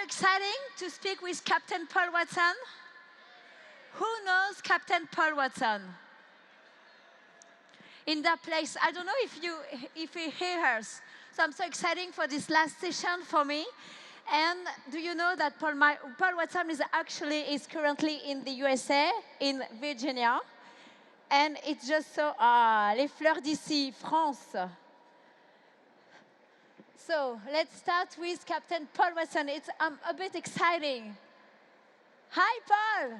exciting to speak with Captain Paul Watson. Who knows Captain Paul Watson? In that place, I don't know if you hear us. So I'm so excited for this last session for me. And do you know that Paul Watson is currently in the USA, in Virginia. And it's just so, les fleurs d'ici, France. So let's start with Captain Paul Watson. It's a bit exciting. Hi, Paul.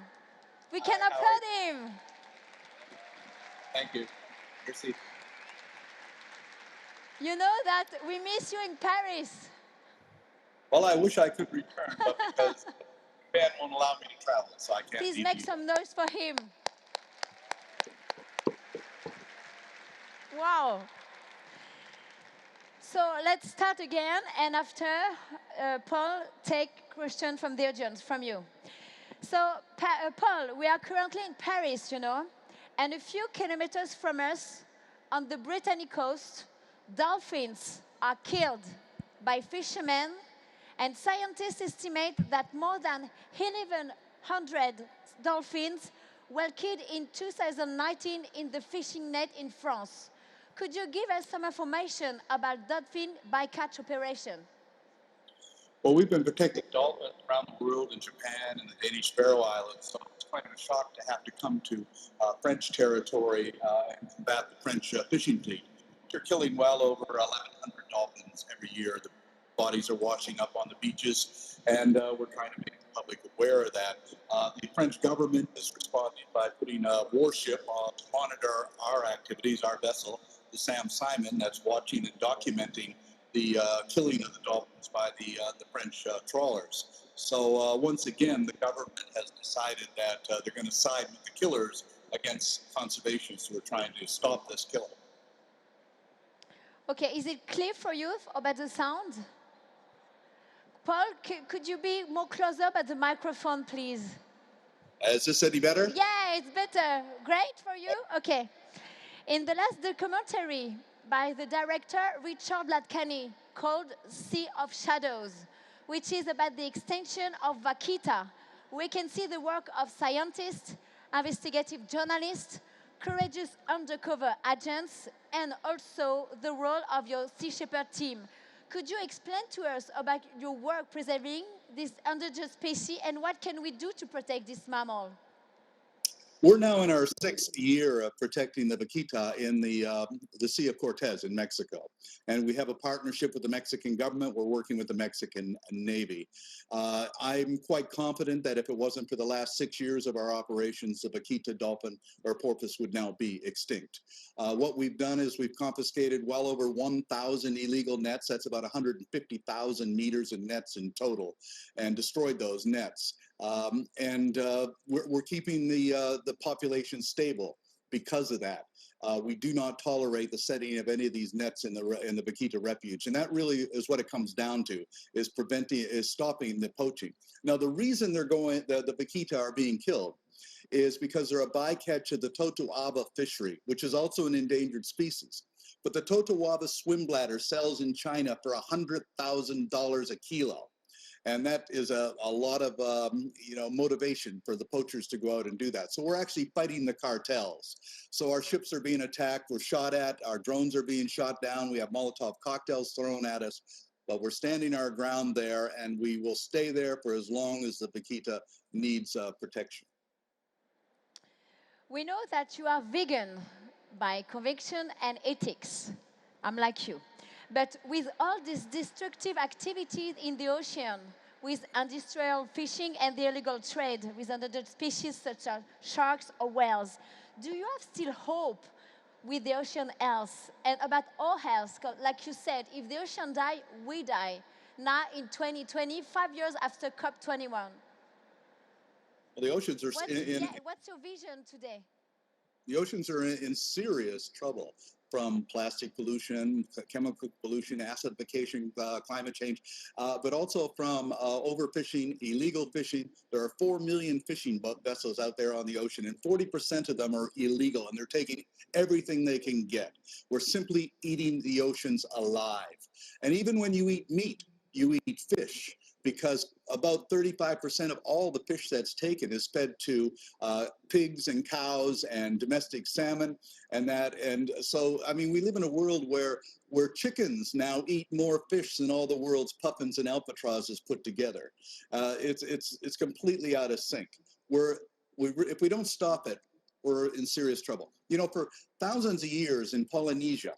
We can applaud him. Thank you. Merci. You know that we miss you in Paris. Well, I wish I could return, but because Japan won't allow me to travel, so I can't. Please make some noise for him. Wow. So let's start again, and after, Paul, take question from the audience, from you. So, Paul, we are currently in Paris, you know, and a few kilometers from us, on the Brittany coast, dolphins are killed by fishermen, and scientists estimate that more than 1,100 dolphins were killed in 2019 in the fishing net in France. Could you give us some information about dolphin bycatch operation? Well, we've been protecting dolphins around the world, in Japan and the Danish Faroe Islands, so it's quite a shock to have to come to French territory and combat the French fishing fleet. They're killing well over 1,100 dolphins every year. The bodies are washing up on the beaches, and we're trying to make the public aware of that. The French government is responding by putting a warship on to monitor our activities, our vessel, the Sam Simon, that's watching and documenting the killing of the dolphins by the French trawlers. So once again, the government has decided that they're going to side with the killers against conservationists who are trying to stop this killing. Okay, is it clear for you about the sound? Paul, could you be more close up at the microphone, please? Is this any better? Yeah, it's better. Great for you? Okay. In the last documentary by the director Richard Latcany called Sea of Shadows, which is about the extinction of vaquita, we can see the work of scientists, investigative journalists, courageous undercover agents, and also the role of your Sea Shepherd team. Could you explain to us about your work preserving this endangered species and what can we do to protect this mammal? We're now in our 6th year of protecting the vaquita in the Sea of Cortez in Mexico. And we have a partnership with the Mexican government. We're working with the Mexican Navy. I'm quite confident that if it wasn't for the last 6 years of our operations, the vaquita, dolphin, or porpoise would now be extinct. What we've done is we've confiscated well over 1,000 illegal nets. That's about 150,000 meters of nets in total, and destroyed those nets. We're keeping the population stable because of that. We do not tolerate the setting of any of these nets in the vaquita refuge, and that really is what it comes down to: is stopping the poaching. Now, the reason the vaquita are being killed is because they're a bycatch of the totoaba fishery, which is also an endangered species. But the totoaba swim bladder sells in China for $100,000 a kilo. And that is a lot of motivation for the poachers to go out and do that. So we're actually fighting the cartels. So our ships are being attacked, we're shot at, our drones are being shot down, we have Molotov cocktails thrown at us, but we're standing our ground there, and we will stay there for as long as the vaquita needs protection. We know that you are vegan by conviction and ethics. I'm like you. But with all these destructive activities in the ocean, with industrial fishing and the illegal trade with endangered species such as sharks or whales, do you have still hope with the ocean health and about our health? Like you said, if the ocean die, we die. Now in 2020, 5 years after COP21. Well, the oceans are what's your vision today? The oceans are in serious trouble from plastic pollution, chemical pollution, acidification, climate change, but also from overfishing, illegal fishing. There are 4 million fishing vessels out there on the ocean, and 40% of them are illegal, and they're taking everything they can get. We're simply eating the oceans alive. And even when you eat meat, you eat fish. because about 35% of all the fish that's taken is fed to pigs and cows and domestic salmon and so, I mean, we live in a world where chickens now eat more fish than all the world's puffins and albatrosses put together. It's completely out of sync. If we don't stop it, we're in serious trouble. You know, for thousands of years in Polynesia,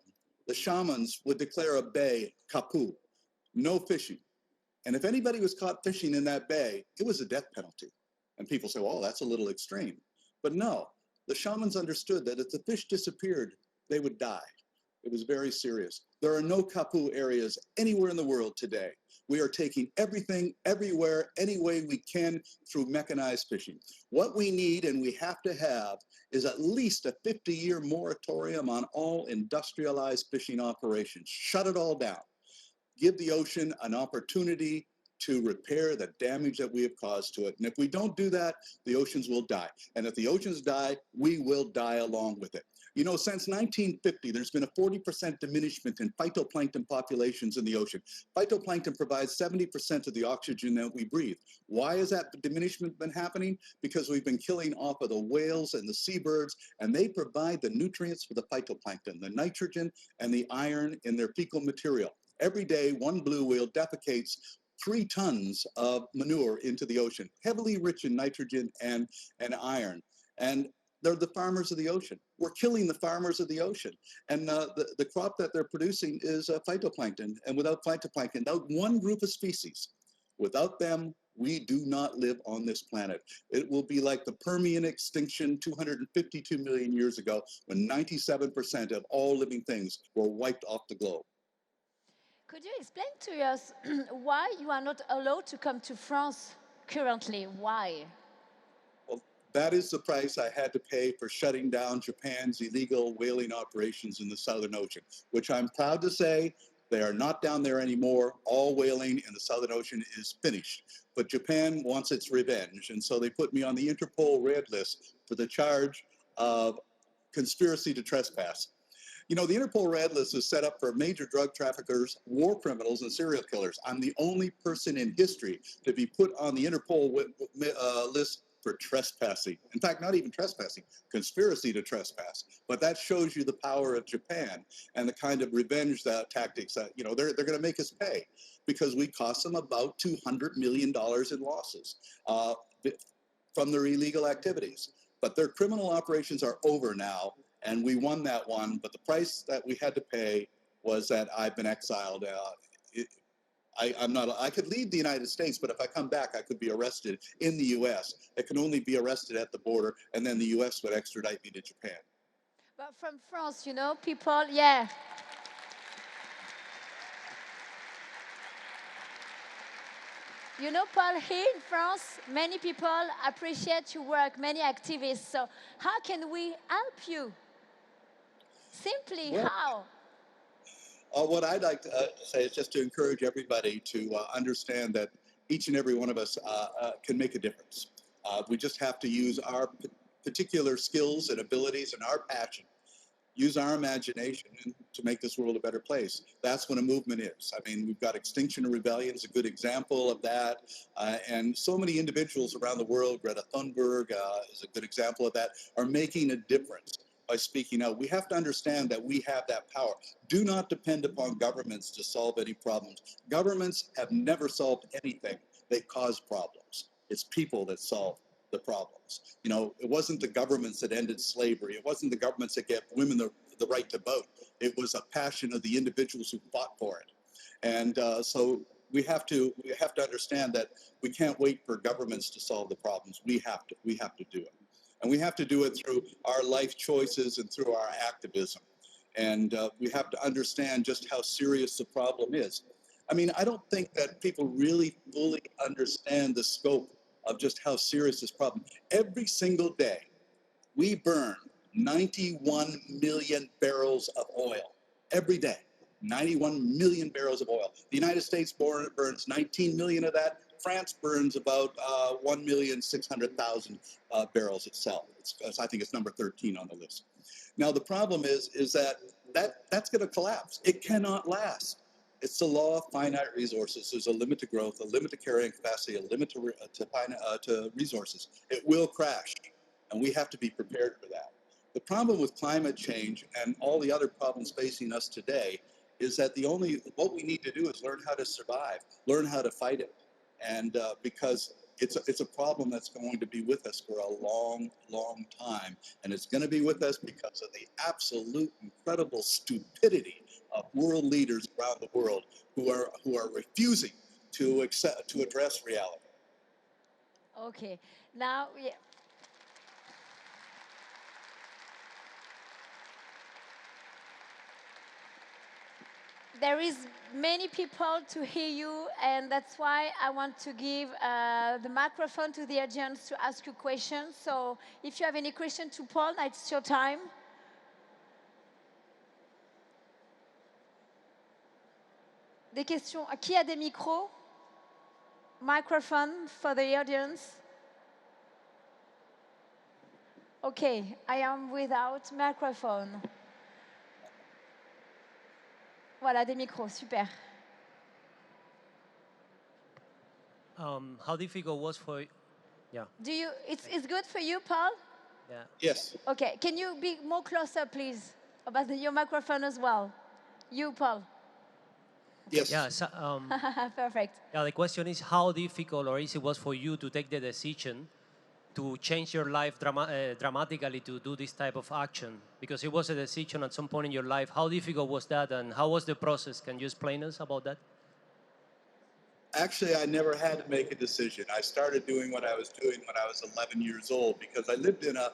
the shamans would declare a bay kapu, no fishing. And if anybody was caught fishing in that bay, it was a death penalty. And people say, well, that's a little extreme. But no, the shamans understood that if the fish disappeared, they would die. It was very serious. There are no kapu areas anywhere in the world today. We are taking everything, everywhere, any way we can through mechanized fishing. What we need and we have to have is at least a 50-year moratorium on all industrialized fishing operations. Shut it all down. Give the ocean an opportunity to repair the damage that we have caused to it. And if we don't do that, the oceans will die. And if the oceans die, we will die along with it. You know, since 1950, there's been a 40% diminishment in phytoplankton populations in the ocean. Phytoplankton provides 70% of the oxygen that we breathe. Why has that diminishment been happening? Because we've been killing off of the whales and the seabirds, and they provide the nutrients for the phytoplankton, the nitrogen and the iron in their fecal material. Every day, one blue whale defecates 3 tons of manure into the ocean, heavily rich in nitrogen and iron. And they're the farmers of the ocean. We're killing the farmers of the ocean. And the crop that they're producing is phytoplankton. And without phytoplankton, without one group of species, without them, we do not live on this planet. It will be like the Permian extinction 252 million years ago, when 97% of all living things were wiped off the globe. Could you explain to us why you are not allowed to come to France currently? Why? Well, that is the price I had to pay for shutting down Japan's illegal whaling operations in the Southern Ocean, which I'm proud to say they are not down there anymore. All whaling in the Southern Ocean is finished. But Japan wants its revenge, and so they put me on the Interpol red list for the charge of conspiracy to trespass. You know, the Interpol Red List is set up for major drug traffickers, war criminals, and serial killers. I'm the only person in history to be put on the Interpol list for trespassing. In fact, not even trespassing, conspiracy to trespass. But that shows you the power of Japan and the kind of revenge tactics that, you know, they're going to make us pay, because we cost them about $200 million in losses from their illegal activities. But their criminal operations are over now. And we won that one, but the price that we had to pay was that I've been exiled. I could leave the United States, but if I come back, I could be arrested in the U.S. I can only be arrested at the border, and then the U.S. would extradite me to Japan. But from France, you know, people, yeah. You know, Paul, here in France, many people appreciate your work, many activists. So how can we help you? Simply, well, how? What I'd like to say is just to encourage everybody to understand that each and every one of us can make a difference. We just have to use our particular skills and abilities and our passion, use our imagination to make this world a better place. That's what a movement is. I mean, we've got Extinction Rebellion is a good example of that. And so many individuals around the world, Greta Thunberg is a good example of that, are making a difference by speaking out. We have to understand that we have that power. Do not depend upon governments to solve any problems. Governments have never solved anything. They cause problems. It's people that solve the problems. You know, it wasn't the governments that ended slavery. It wasn't the governments that gave women the right to vote. It was a passion of the individuals who fought for it. And so we have to understand that we can't wait for governments to solve the problems. We have to do it. And we have to do it through our life choices and through our activism. And we have to understand just how serious the problem is. I mean, I don't think that people really fully understand the scope of just how serious this problem. Every single day, we burn 91 million barrels of oil. Every day, 91 million barrels of oil. The United States burns 19 million of that. France burns about 1,600,000 barrels itself. I think it's number 13 on the list. Now, the problem is that that's going to collapse. It cannot last. It's the law of finite resources. There's a limit to growth, a limit to carrying capacity, a limit to resources. It will crash, and we have to be prepared for that. The problem with climate change and all the other problems facing us today is that what we need to do is learn how to survive, learn how to fight it, and because it's a problem that's going to be with us for a long, long time, and it's going to be with us because of the absolute incredible stupidity of world leaders around the world who are refusing to address reality. Okay, now there is many people to hear you, and that's why I want to give the microphone to the audience to ask you questions. So if you have any question to Paul, now it's your time. Des questions? Qui a des micros? Microphone for the audience. Okay, I am without microphone. Voilà, des micros, super. How difficult was for you? Yeah. It's good for you, Paul? Yeah. Yes. Okay, can you be more closer, please, about your microphone as well? You, Paul. Yes. Yeah. So, Perfect. yeah. The question is how difficult or easy it was for you to take the decision to change your life dramatically to do this type of action, because it was a decision at some point in your life. How difficult was that, and how was the process? Can you explain us about that? Actually, I never had to make a decision. I started doing what I was doing when I was 11 years old because I lived in a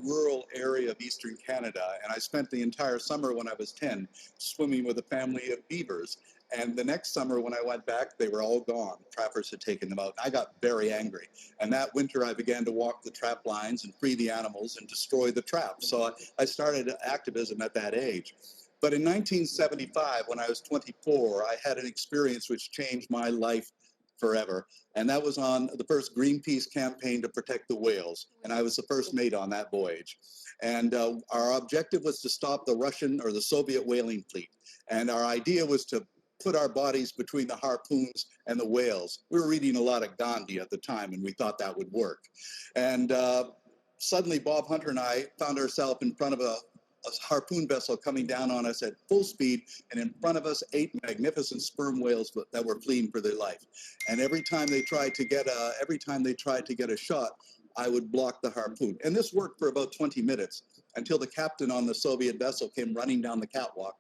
rural area of eastern Canada, and I spent the entire summer when I was 10 swimming with a family of beavers. And the next summer when I went back, they were all gone. Trappers had taken them out. I got very angry. And that winter, I began to walk the trap lines and free the animals and destroy the traps. So I started activism at that age. But in 1975, when I was 24, I had an experience which changed my life forever. And that was on the first Greenpeace campaign to protect the whales. And I was the first mate on that voyage. And our objective was to stop the Russian or the Soviet whaling fleet. And our idea was to put our bodies between the harpoons and the whales. We were reading a lot of Gandhi at the time, and we thought that would work. And suddenly, Bob Hunter and I found ourselves in front of a harpoon vessel coming down on us at full speed, and in front of us 8 magnificent sperm whales that were fleeing for their life. And every time they tried to get a shot, I would block the harpoon. And this worked for about 20 minutes until the captain on the Soviet vessel came running down the catwalk,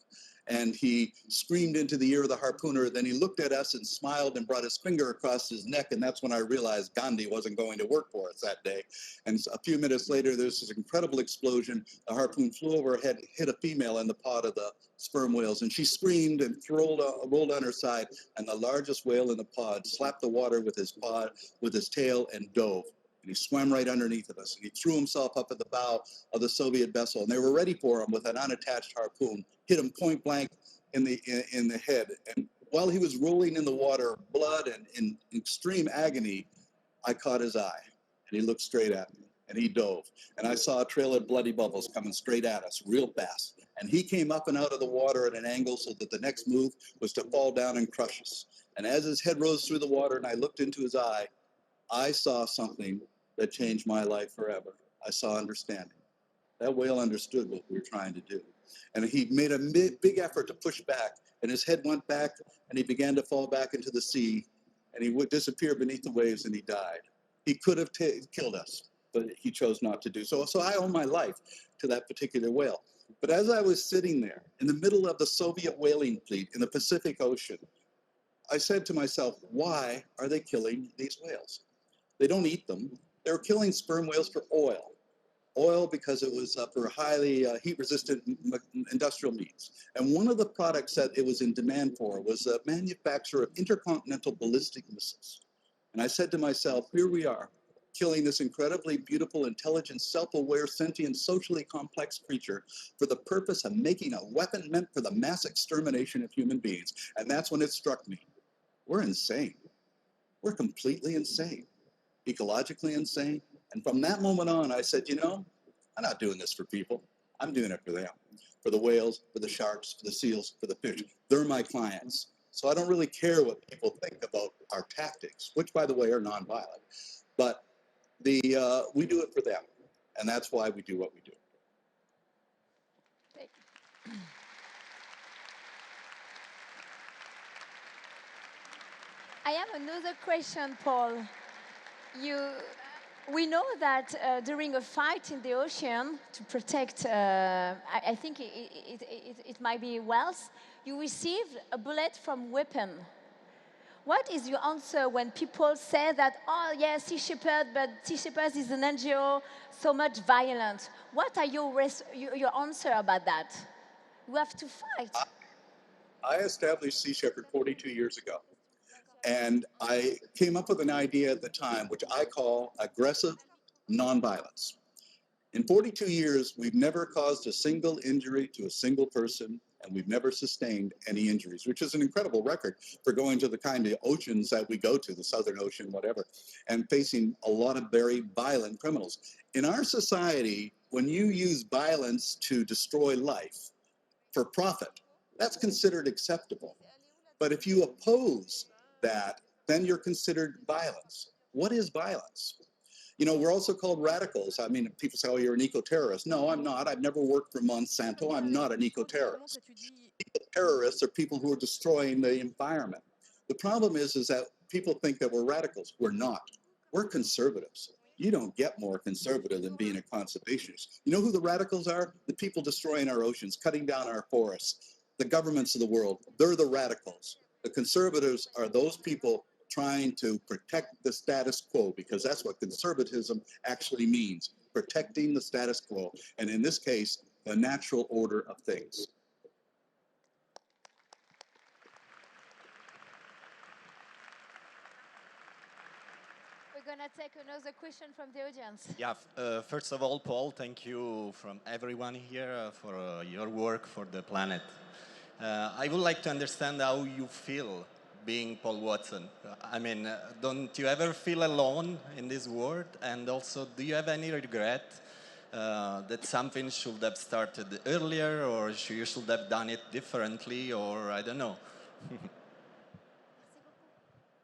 and he screamed into the ear of the harpooner. Then he looked at us and smiled and brought his finger across his neck, and that's when I realized Gandhi wasn't going to work for us that day. And a few minutes later, there's this incredible explosion. The harpoon flew over her head, hit a female in the pod of the sperm whales, and she screamed and rolled on her side, and the largest whale in the pod slapped the water with his tail and dove. And he swam right underneath of us, and he threw himself up at the bow of the Soviet vessel, and they were ready for him with an unattached harpoon, hit him point blank in the head. And while he was rolling in the water, blood and in extreme agony, I caught his eye, and he looked straight at me, and he dove. And I saw a trail of bloody bubbles coming straight at us real fast. And he came up and out of the water at an angle so that the next move was to fall down and crush us. And as his head rose through the water and I looked into his eye, I saw something that changed my life forever. I saw understanding. That whale understood what we were trying to do. And he made a big effort to push back, and his head went back, and he began to fall back into the sea, and he would disappear beneath the waves, and he died. He could have killed us, but he chose not to do so. So I owe my life to that particular whale. But as I was sitting there in the middle of the Soviet whaling fleet in the Pacific Ocean, I said to myself, why are they killing these whales? They don't eat them. They were killing sperm whales for oil. Oil because it was for highly heat-resistant industrial meats. And one of the products that it was in demand for was a manufacture of intercontinental ballistic missiles. And I said to myself, here we are, killing this incredibly beautiful, intelligent, self-aware, sentient, socially complex creature for the purpose of making a weapon meant for the mass extermination of human beings. And that's when it struck me. We're insane. We're completely insane, ecologically insane. And from that moment on, I said, you know, I'm not doing this for people. I'm doing it for them, for the whales, for the sharks, for the seals, for the fish. They're my clients. So I don't really care what people think about our tactics, which, by the way, are nonviolent. But we do it for them, and that's why we do what we do. I have another question, Paul. We know that during a fight in the ocean to protect, I think it might be whales, you received a bullet from weapon. What is your answer when people say that, oh yeah, Sea Shepherd, but Sea Shepherd is an NGO, so much violent? What are your answer about that? You have to fight. I established Sea Shepherd 42 years ago. And I came up with an idea at the time, which I call aggressive nonviolence. In 42 years, we've never caused a single injury to a single person, and we've never sustained any injuries, which is an incredible record for going to the kind of oceans that we go to, the Southern Ocean, whatever, and facing a lot of very violent criminals. In our society, when you use violence to destroy life for profit, that's considered acceptable. But if you oppose that, then you're considered violence. What is violence? You know, we're also called radicals. I mean, people say, oh, you're an eco-terrorist. No, I'm not. I've never worked for Monsanto. I'm not an eco-terrorist. Terrorists are people who are destroying the environment. The problem is that people think that we're radicals. We're not. We're conservatives. You don't get more conservative than being a conservationist. You know who the radicals are? The people destroying our oceans, cutting down our forests, the governments of the world. They're the radicals. The conservatives are those people trying to protect the status quo, because that's what conservatism actually means, protecting the status quo, and in this case, the natural order of things. We're going to take another question from the audience. Yeah, first of all, Paul, thank you from everyone here for your work for the planet. I would like to understand how you feel being Paul Watson. I mean, don't you ever feel alone in this world? And also, do you have any regret that something should have started earlier, or you should have done it differently, or I don't know?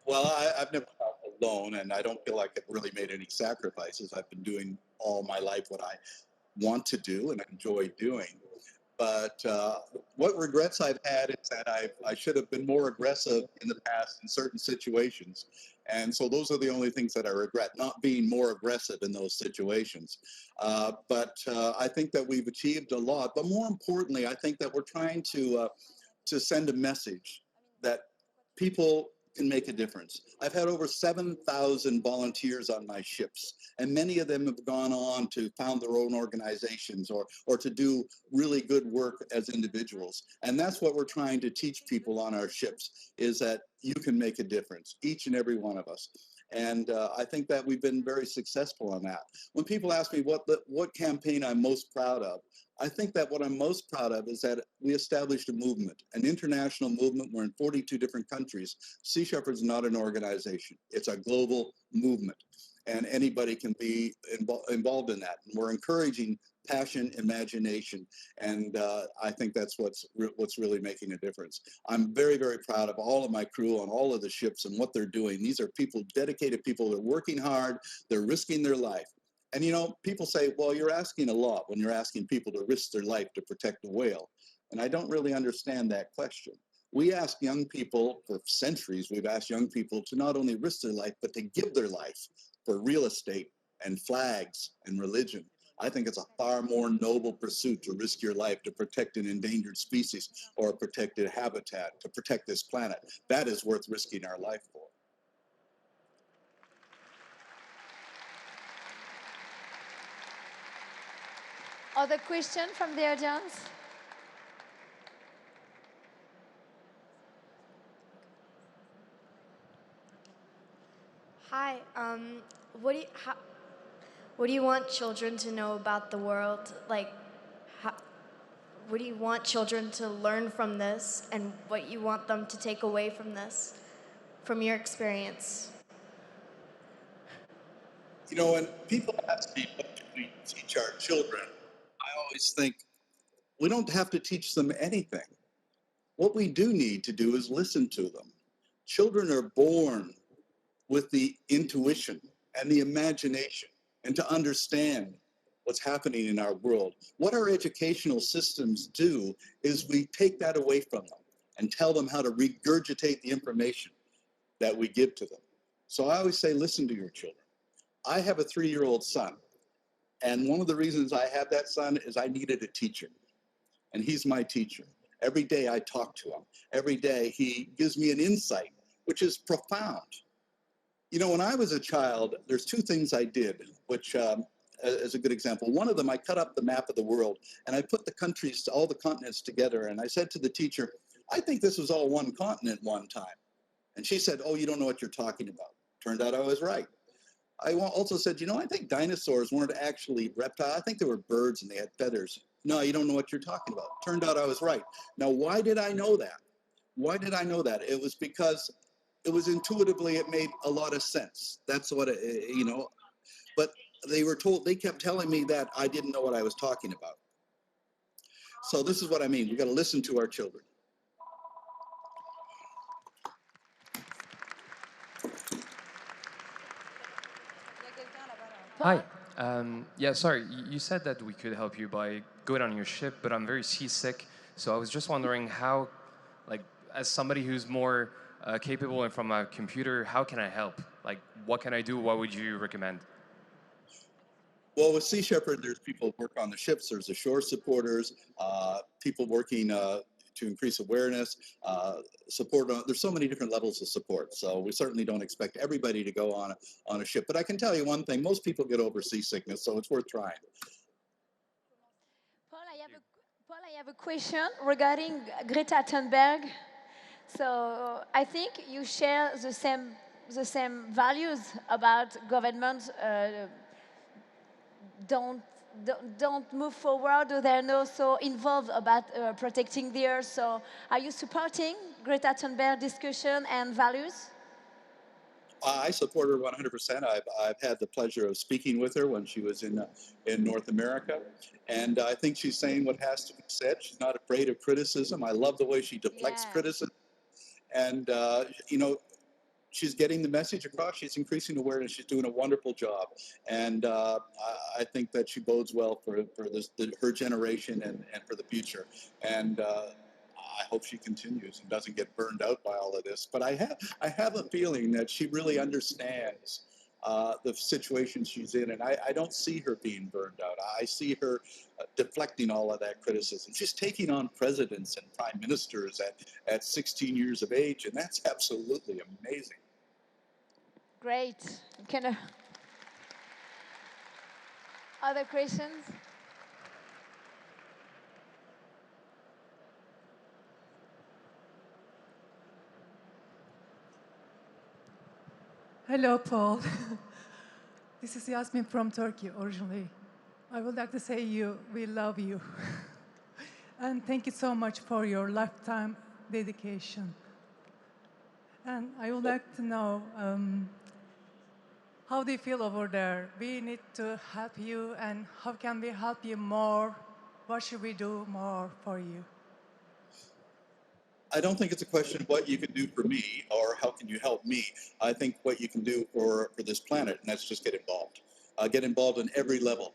Well, I've never felt alone, and I don't feel like I've really made any sacrifices. I've been doing all my life what I want to do and enjoy doing. But what regrets I've had is that I should have been more aggressive in the past in certain situations. And so those are the only things that I regret, not being more aggressive in those situations. But I think that we've achieved a lot. But more importantly, I think that we're trying to send a message that people can make a difference. I've had over 7,000 volunteers on my ships, and many of them have gone on to found their own organizations or to do really good work as individuals. And that's what we're trying to teach people on our ships, is that you can make a difference, each and every one of us. And I think that we've been very successful on that. When people ask me what campaign I'm most proud of, I think that what I'm most proud of is that we established a movement, an international movement. We're in 42 different countries. Sea Shepherd's not an organization. It's a global movement, and anybody can be involved in that. And we're encouraging passion, imagination, and I think that's what's really making a difference. I'm very, very proud of all of my crew on all of the ships and what they're doing. These are people, dedicated people. They're working hard. They're risking their life. And, you know, people say, well, you're asking a lot when you're asking people to risk their life to protect a whale. And I don't really understand that question. We ask young people, for centuries, we've asked young people to not only risk their life, but to give their life for real estate and flags and religion. I think it's a far more noble pursuit to risk your life to protect an endangered species or a protected habitat, to protect this planet. That is worth risking our life for. Other question from the audience? Hi. What do you want children to know about the world? Like, what do you want children to learn from this, and what you want them to take away from this, from your experience? You know, when people ask me what do we teach our children, I always think we don't have to teach them anything. What we do need to do is listen to them. Children are born with the intuition and the imagination and to understand what's happening in our world. What our educational systems do is we take that away from them and tell them how to regurgitate the information that we give to them. So I always say, listen to your children. I have a 3-year-old son, and one of the reasons I have that son is I needed a teacher, and he's my teacher. Every day I talk to him. Every day he gives me an insight, which is profound. You know, when I was a child, there's 2 things I did, which as a good example. One of them, I cut up the map of the world, and I put the countries, all the continents together, and I said to the teacher, I think this was all one continent one time. And she said, oh, you don't know what you're talking about. Turned out I was right. I also said, you know, I think dinosaurs weren't actually reptiles. I think they were birds and they had feathers. No, you don't know what you're talking about. Turned out I was right. Now, why did I know that? Why did I know that? It was because it was intuitively, it made a lot of sense. That's what, you know, but they kept telling me that I didn't know what I was talking about. So this is what I mean. We got to listen to our children. Hi. Yeah, sorry, you said that we could help you by going on your ship, but I'm very seasick, so I was just wondering how, like, as somebody who's more capable and from a computer, how can I help? Like, what can I do? What would you recommend? Well, with Sea Shepherd, there's people who work on the ships. There's the shore supporters, people working to increase awareness, support. There's so many different levels of support. So we certainly don't expect everybody to go on a ship. But I can tell you one thing: most people get over seasickness, so it's worth trying. Paul, I have a question regarding Greta Thunberg. So I think you share the same values about government. Don't move forward, or they're not so involved about protecting the earth. So are you supporting Greta Thunberg discussion and values? I support her 100%. I've had the pleasure of speaking with her when she was in North America, and I think she's saying what has to be said. She's not afraid of criticism. I love the way she deflects criticism, and you know, she's getting the message across. She's increasing awareness. She's doing a wonderful job, and I think that she bodes well for her generation and for the future. And I hope she continues and doesn't get burned out by all of this. But I have a feeling that she really understands the situation she's in, and I don't see her being burned out. I see her deflecting all of that criticism. She's taking on presidents and prime ministers at 16 years of age, and that's absolutely amazing. Great. Other questions? Hello, Paul. This is Yasmin from Turkey originally. I would like to say we love you. And thank you so much for your lifetime dedication. And I would like to know, how do you feel over there? We need to help you, and how can we help you more? What should we do more for you? I don't think it's a question of what you can do for me or how can you help me. I think what you can do for this planet, and that's just get involved. Get involved in every level.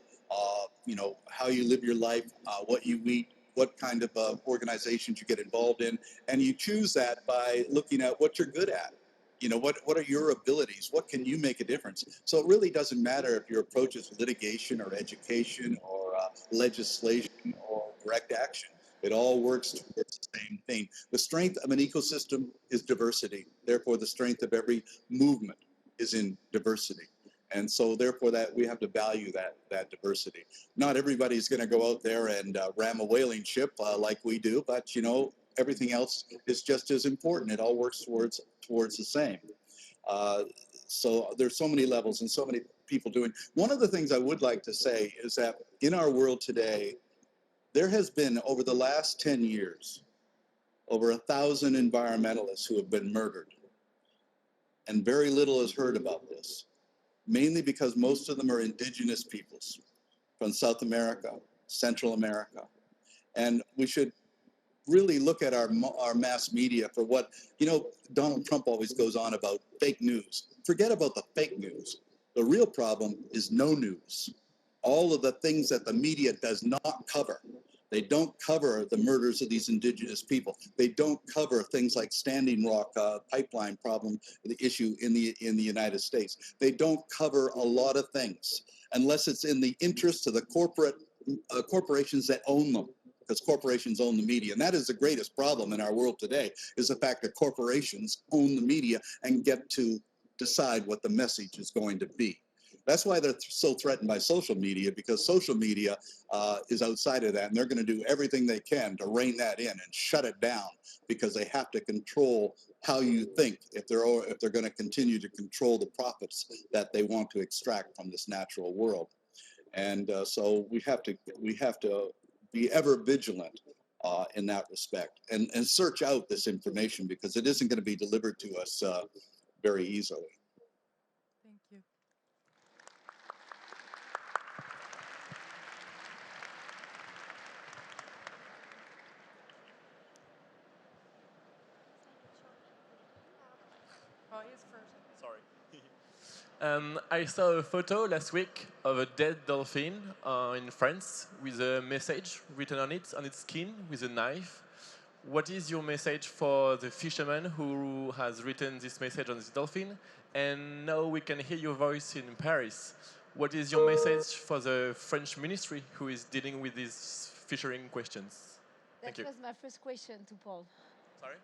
You know, how you live your life, what you eat, what kind of organizations you get involved in, and you choose that by looking at what you're good at. You know, what are your abilities? What can you make a difference? So it really doesn't matter if your approach is litigation or education or legislation or direct action. It all works towards the same thing. The strength of an ecosystem is diversity. Therefore, the strength of every movement is in diversity. And so therefore that we have to value that diversity. Not everybody's going to go out there and ram a whaling ship like we do, but you know, everything else is just as important. It all works towards the same. So there's so many levels and so many people doing. One of the things I would like to say is that in our world today, there has been, over the last 10 years, over 1,000 environmentalists who have been murdered. And very little is heard about this, mainly because most of them are indigenous peoples from South America, Central America. And we should really look at our mass media for what, you know, Donald Trump always goes on about fake news. Forget about the fake news. The real problem is no news. All of the things that the media does not cover. They don't cover the murders of these indigenous people. They don't cover things like Standing Rock pipeline problem, the issue in the United States. They don't cover a lot of things unless it's in the interest of the corporations that own them, because corporations own the media. And that is the greatest problem in our world today, is the fact that corporations own the media and get to decide what the message is going to be. That's why they're so threatened by social media, because social media is outside of that, and they're going to do everything they can to rein that in and shut it down, because they have to control how you think if they're going to continue to control the profits that they want to extract from this natural world. And so we have to be ever vigilant in that respect, and search out this information, because it isn't going to be delivered to us very easily. Thank you. I saw a photo last week of a dead dolphin in France with a message written on its skin with a knife. What is your message for the fisherman who has written this message on this dolphin? And now we can hear your voice in Paris. What is your message for the French ministry who is dealing with these fishing questions? Thank you. That was my first question to Paul. Sorry?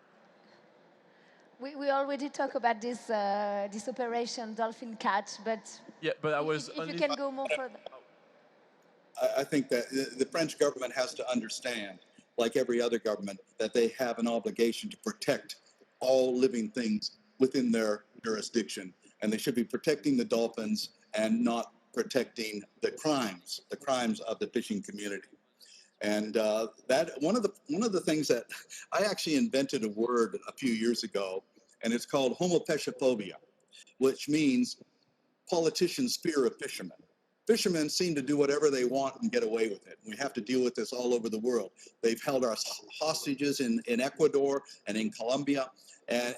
We already talked about this operation dolphin catch, but yeah, but I was if you can go more further. I think that the French government has to understand, like every other government, that they have an obligation to protect all living things within their jurisdiction, and they should be protecting the dolphins and not protecting the crimes of the fishing community. And that one of the things that I actually invented a word a few years ago, and it's called homopeshophobia, which means politicians' fear of fishermen. Fishermen seem to do whatever they want and get away with it. We have to deal with this all over the world. They've held our hostages in Ecuador and in Colombia, and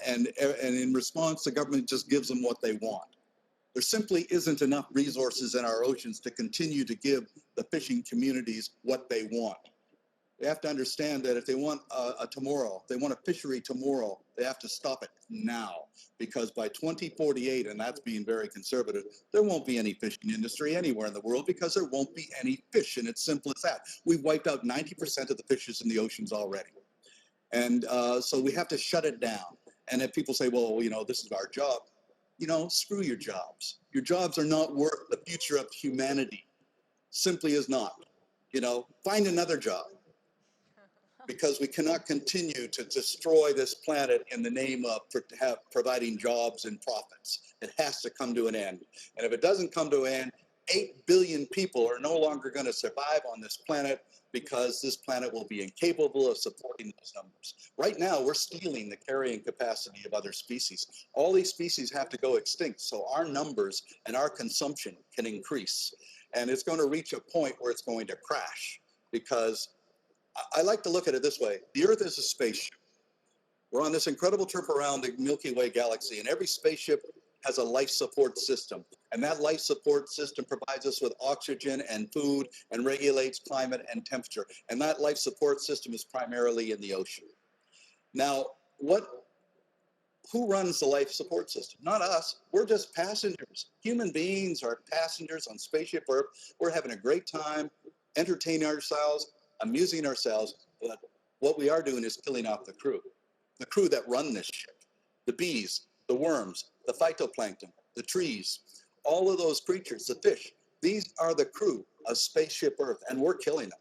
in response, the government just gives them what they want. There simply isn't enough resources in our oceans to continue to give the fishing communities what they want. They have to understand that if they want they want a fishery tomorrow, they have to stop it now, because by 2048, and that's being very conservative, there won't be any fishing industry anywhere in the world, because there won't be any fish, and it's simple as that. We've wiped out 90% of the fishes in the oceans already. And so we have to shut it down. And if people say, well, you know, this is our job, you know, screw your jobs. Your jobs are not worth the future of humanity. Simply is not. You know, find another job, because we cannot continue to destroy this planet in the name of providing jobs and profits. It has to come to an end. And if it doesn't come to an end, 8 billion people are no longer going to survive on this planet, because this planet will be incapable of supporting those numbers. Right now, we're stealing the carrying capacity of other species. All these species have to go extinct, so our numbers and our consumption can increase. And it's going to reach a point where it's going to crash, because I like to look at it this way. The Earth is a spaceship. We're on this incredible trip around the Milky Way galaxy, and every spaceship has a life support system. And that life support system provides us with oxygen and food and regulates climate and temperature. And that life support system is primarily in the ocean. Now, who runs the life support system? Not us. We're just passengers. Human beings are passengers on Spaceship Earth. We're having a great time, entertaining ourselves, amusing ourselves, but what we are doing is killing off the crew that run this ship, the bees, the worms, the phytoplankton, the trees, all of those creatures, the fish. These are the crew of Spaceship Earth, and we're killing them.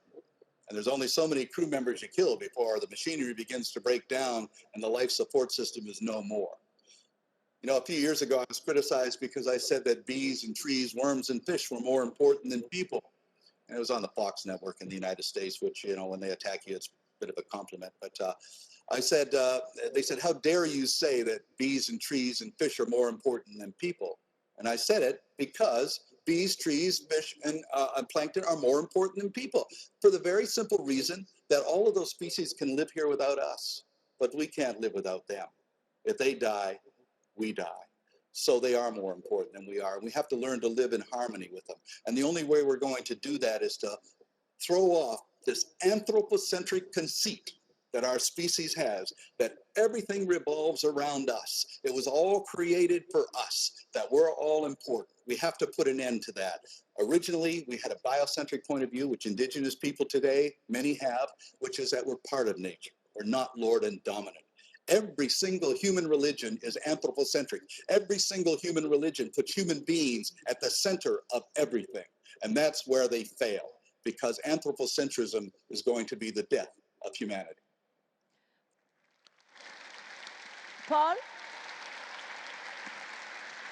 And there's only so many crew members you kill before the machinery begins to break down and the life support system is no more. You know, a few years ago, I was criticized because I said that bees and trees, worms and fish were more important than people. And it was on the Fox network in the United States, which, you know, when they attack you, it's a bit of a compliment. But I said, they said, how dare you say that bees and trees and fish are more important than people? And I said it because bees, trees, fish, and plankton are more important than people, for the very simple reason that all of those species can live here without us, but we can't live without them. If they die, we die. So they are more important than we are. We have to learn to live in harmony with them. And the only way we're going to do that is to throw off this anthropocentric conceit that our species has, that everything revolves around us. It was all created for us, that we're all important. We have to put an end to that. Originally, we had a biocentric point of view, which indigenous people today, many have, which is that we're part of nature. We're not lord and dominant. Every single human religion is anthropocentric. Every single human religion puts human beings at the center of everything. And that's where they fail, because anthropocentrism is going to be the death of humanity. Paul,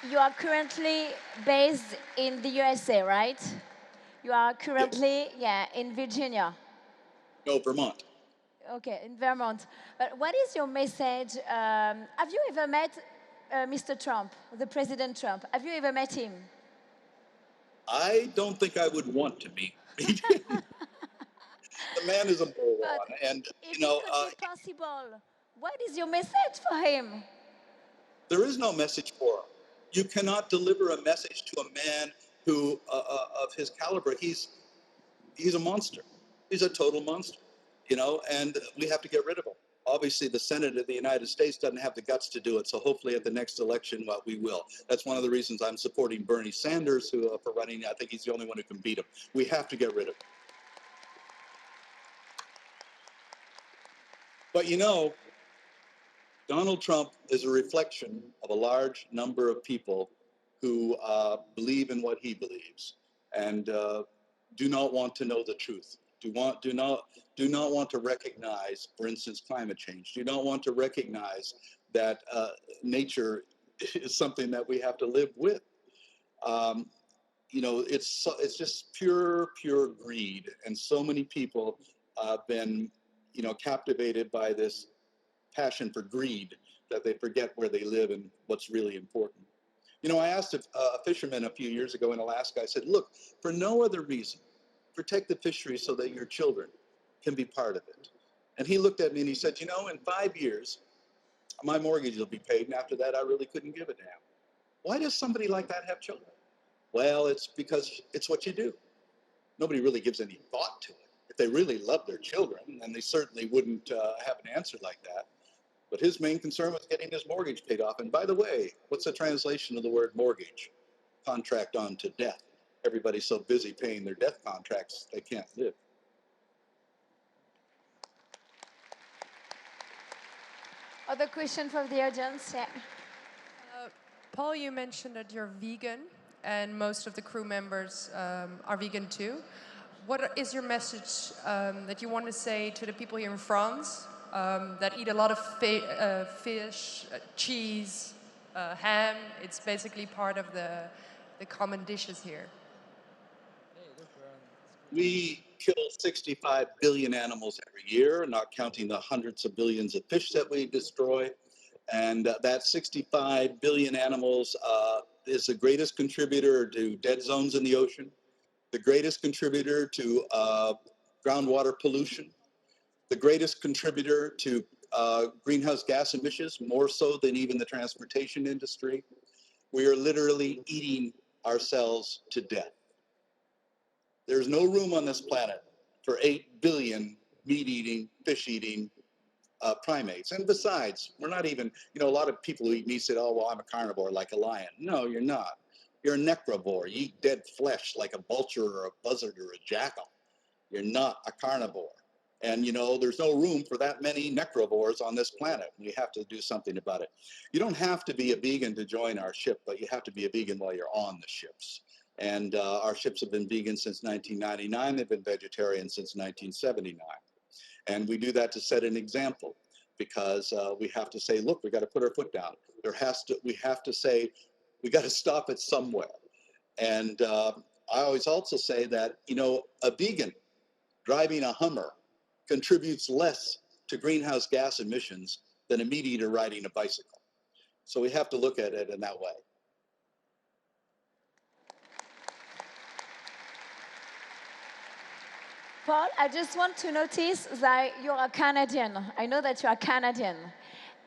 you are currently based in the USA, right? You are currently, in Virginia. No, Vermont. Okay, in Vermont. But what is your message? Have you ever met Mr. Trump, the President Trump? Have you ever met him? I don't think I would want to meet him. The man is a moron, and if it could be possible, what is your message for him? There is no message for him. You cannot deliver a message to a man who, of his caliber, he's a monster. He's a total monster, and we have to get rid of him. Obviously, the Senate of the United States doesn't have the guts to do it, so hopefully at the next election, we will. That's one of the reasons I'm supporting Bernie Sanders for running. I think he's the only one who can beat him. We have to get rid of him. But Donald Trump is a reflection of a large number of people who believe in what he believes and do not want to know the truth. Do not want to recognize, for instance, climate change. Do not want to recognize that nature is something that we have to live with. It's just pure greed, and so many people have been, captivated by this passion for greed that they forget where they live and what's really important. I asked a fisherman a few years ago in Alaska. I said, look, for no other reason, protect the fishery so that your children can be part of it. And he looked at me and he said, in 5 years, my mortgage will be paid, and after that, I really couldn't give a damn. Why does somebody like that have children? Well, it's because it's what you do. Nobody really gives any thought to it. If they really love their children, then they certainly wouldn't have an answer like that. But his main concern was getting his mortgage paid off. And by the way, what's the translation of the word mortgage? Contract on to death. Everybody's so busy paying their death contracts, they can't live. Other question from the audience? Yeah. Paul, you mentioned that you're vegan, and most of the crew members are vegan too. What is your message that you want to say to the people here in France that eat a lot of fish, cheese, ham? It's basically part of the common dishes here. We kill 65 billion animals every year, not counting the hundreds of billions of fish that we destroy. And that 65 billion animals is the greatest contributor to dead zones in the ocean, the greatest contributor to groundwater pollution, the greatest contributor to greenhouse gas emissions, more so than even the transportation industry. We are literally eating ourselves to death. There's no room on this planet for 8 billion meat-eating, fish-eating primates. And besides, we're not even, a lot of people who eat meat say, oh, well, I'm a carnivore like a lion. No, you're not. You're a necrovore. You eat dead flesh like a vulture or a buzzard or a jackal. You're not a carnivore. And, there's no room for that many necrovores on this planet. We have to do something about it. You don't have to be a vegan to join our ship, but you have to be a vegan while you're on the ships. And our ships have been vegan since 1999. They've been vegetarian since 1979. And we do that to set an example, because we have to say, look, we got to put our foot down. We have to say, we got to stop it somewhere. And I always also say that, a vegan driving a Hummer contributes less to greenhouse gas emissions than a meat eater riding a bicycle. So we have to look at it in that way. Paul, I just want to notice that you're a Canadian. I know that you are Canadian.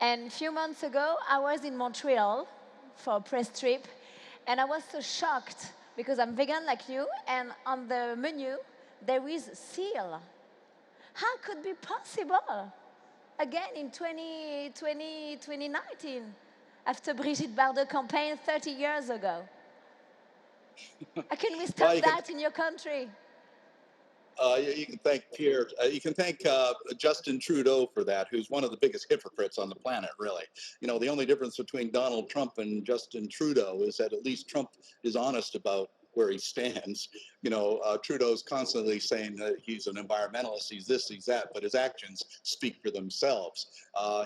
And a few months ago, I was in Montreal for a press trip, and I was so shocked because I'm vegan like you, and on the menu, there is seal. How could it be possible? Again, in 2019, after Brigitte Bardot campaign 30 years ago. How can we stop that in your country? You can thank Pierre. You can thank Justin Trudeau for that, who's one of the biggest hypocrites on the planet, really. You know, the only difference between Donald Trump and Justin Trudeau is that at least Trump is honest about where he stands. You know, Trudeau's constantly saying that he's an environmentalist, he's this, he's that, but his actions speak for themselves.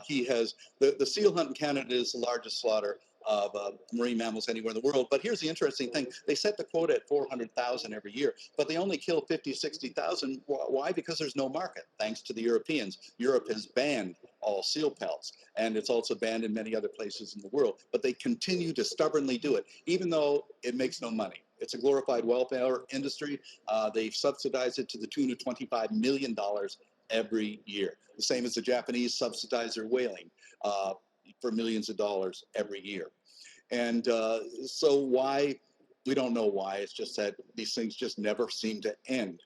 He has, the seal hunt in Canada is the largest slaughter of marine mammals anywhere in the world. But here's the interesting thing. They set the quota at 400,000 every year, but they only kill 50, 60,000. Why? Because there's no market, thanks to the Europeans. Europe has banned all seal pelts, and it's also banned in many other places in the world. But they continue to stubbornly do it, even though it makes no money. It's a glorified welfare industry. They subsidize it to the tune of $25 million every year. The same as the Japanese subsidize their whaling for millions of dollars every year. And so why? We don't know why. It's just that these things just never seem to end.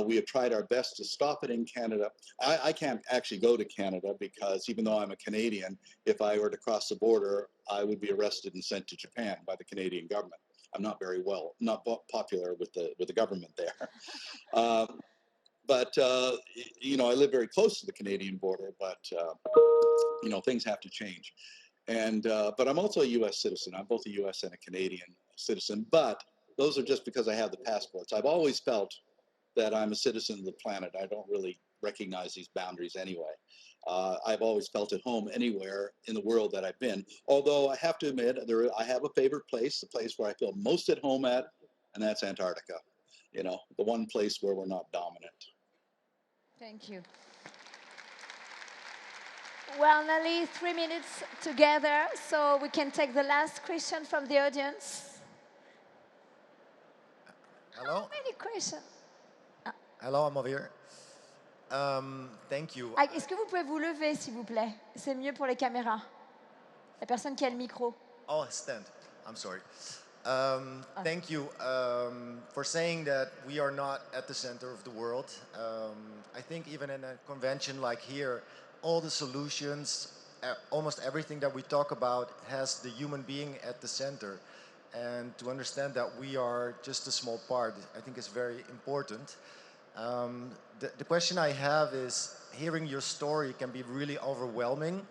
We have tried our best to stop it in Canada. I can't actually go to Canada because even though I'm a Canadian, if I were to cross the border, I would be arrested and sent to Japan by the Canadian government. I'm not very not popular with the government there. But you know, I live very close to the Canadian border, but you know, things have to change. And but I'm also a U.S. citizen. I'm both a U.S. and a Canadian citizen. But those are just because I have the passports. I've always felt that I'm a citizen of the planet. I don't really recognize these boundaries anyway. I've always felt at home anywhere in the world that I've been. Although I have to admit, I have a favorite place, the place where I feel most at home at, and that's Antarctica. You know, the one place where we're not dominant. Thank you. Well, nearly 3 minutes together, so we can take the last question from the audience. Hello? How many questions? Hello, I'm over here. Thank you. Est-ce que vous pouvez vous lever, s'il vous plaît? C'est mieux pour les caméras. La personne qui a le micro. Oh, stand. I'm sorry. Thank you for saying that we are not at the center of the world. I think even in a convention like here, all the solutions, almost everything that we talk about has the human being at the center. And to understand that we are just a small part, I think is very important. The question I have is, hearing your story can be really overwhelming.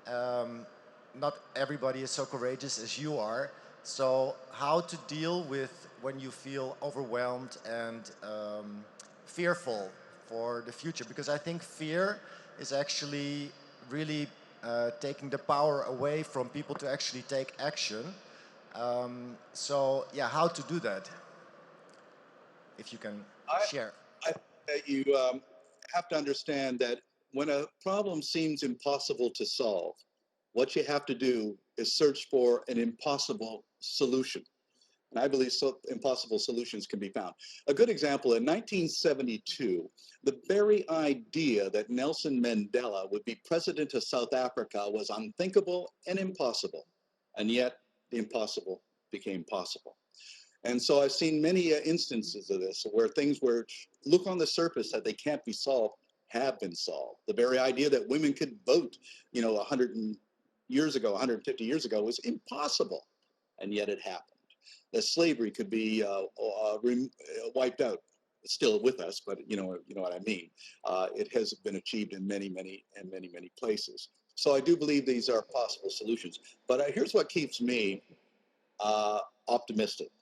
Not everybody is so courageous as you are. So how to deal with when you feel overwhelmed and fearful for the future? Because I think fear is actually really taking the power away from people to actually take action. So yeah, how to do that? If you can share. You have to understand that when a problem seems impossible to solve, what you have to do is search for an impossible solution. And I believe impossible solutions can be found. A good example, in 1972, the very idea that Nelson Mandela would be president of South Africa was unthinkable and impossible. And yet, the impossible became possible. And so I've seen many instances of this where things look on the surface that they can't be solved have been solved. The very idea that women could vote, you know, 150 years ago was impossible, and yet it happened. That slavery could be wiped out. It's still with us, but you know what I mean. It has been achieved in many places. So I do believe these are possible solutions. But here's what keeps me optimistic.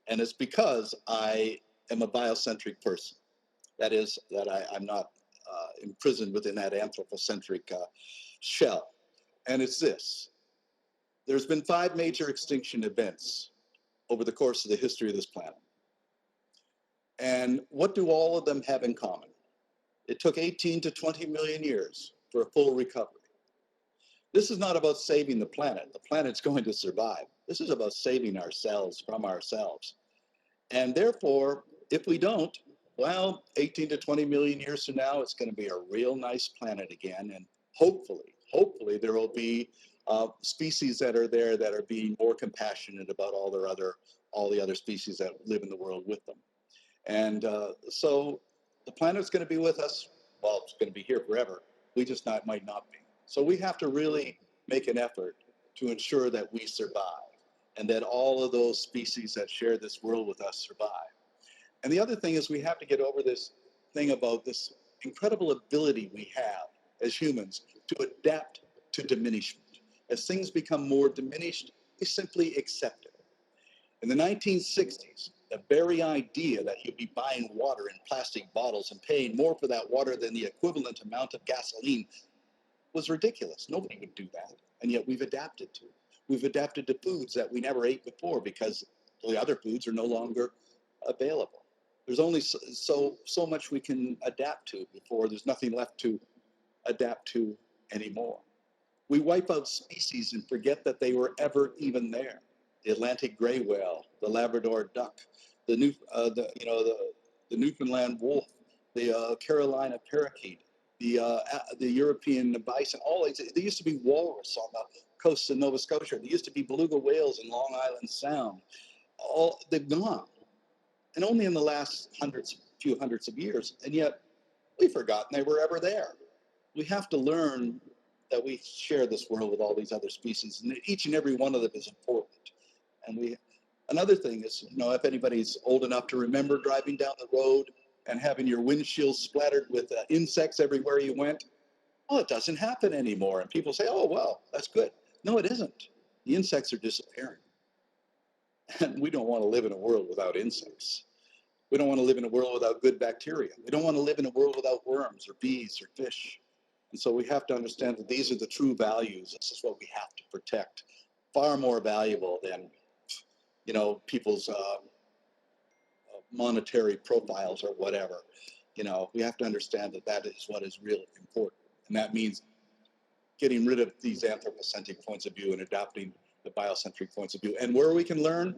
And it's because I am a biocentric person. That is, that I'm not imprisoned within that anthropocentric shell. And it's this. There's been 5 major extinction events over the course of the history of this planet. And what do all of them have in common? It took 18 to 20 million years for a full recovery. This is not about saving the planet. The planet's going to survive. This is about saving ourselves from ourselves. And therefore, if we don't, Well, 18 to 20 million years from now, it's going to be a real nice planet again. And hopefully there will be species that are there that are being more compassionate about all the other species that live in the world with them. And so the planet's going to be with us. Well, it's going to be here forever. We just might not be. So we have to really make an effort to ensure that we survive and that all of those species that share this world with us survive. And the other thing is we have to get over this thing about this incredible ability we have as humans to adapt to diminishment. As things become more diminished, we simply accept it. In the 1960s, the very idea that you'd be buying water in plastic bottles and paying more for that water than the equivalent amount of gasoline was ridiculous. Nobody would do that. And yet we've adapted to it. We've adapted to foods that we never ate before because the other foods are no longer available. There's only so much we can adapt to before there's nothing left to adapt to anymore. We wipe out species and forget that they were ever even there. The Atlantic gray whale, the Labrador duck, the Newfoundland wolf, the Carolina parakeet, the European bison. All these, there used to be walrus on the coast of Nova Scotia. There used to be beluga whales in Long Island Sound. All they've gone, and only in the last few hundreds of years. And yet we've forgotten they were ever there. We have to learn that we share this world with all these other species, and each and every one of them is important. And another thing is, if anybody's old enough to remember driving down the road and having your windshield splattered with insects everywhere you went, well, it doesn't happen anymore. And people say, oh, well, that's good. No, it isn't. The insects are disappearing. And we don't want to live in a world without insects. We don't want to live in a world without good bacteria. We don't want to live in a world without worms or bees or fish. And so we have to understand that these are the true values. This is what we have to protect. Far more valuable than, people's monetary profiles or whatever. We have to understand that that is what is really important. And that means getting rid of these anthropocentric points of view and adopting the biocentric points of view. And where we can learn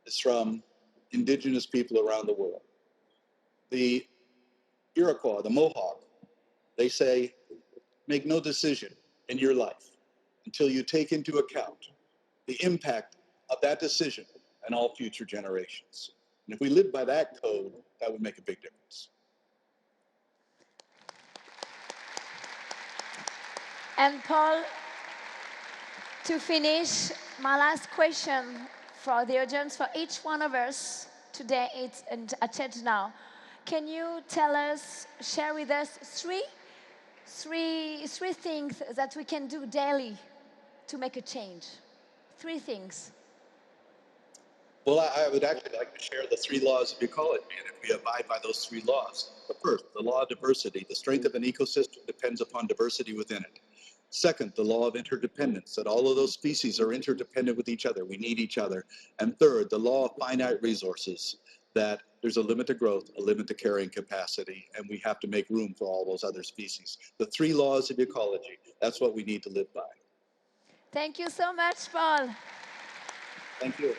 is from indigenous people around the world. The Iroquois, the Mohawk, they say, make no decision in your life until you take into account the impact of that decision on all future generations. And if we live by that code, that would make a big difference. And Paul, to finish, my last question for the audience, for each one of us today at Change Now. Can you share with us three things that we can do daily to make a change? 3 things. Well, I would actually like to share the 3 laws of ecology, and if we abide by those 3 laws. The first, the law of diversity. The strength of an ecosystem depends upon diversity within it. Second, the law of interdependence, that all of those species are interdependent with each other. We need each other. And third, the law of finite resources, that there's a limit to growth, a limit to carrying capacity, and we have to make room for all those other species. The 3 laws of ecology, that's what we need to live by. Thank you so much, Paul. Thank you.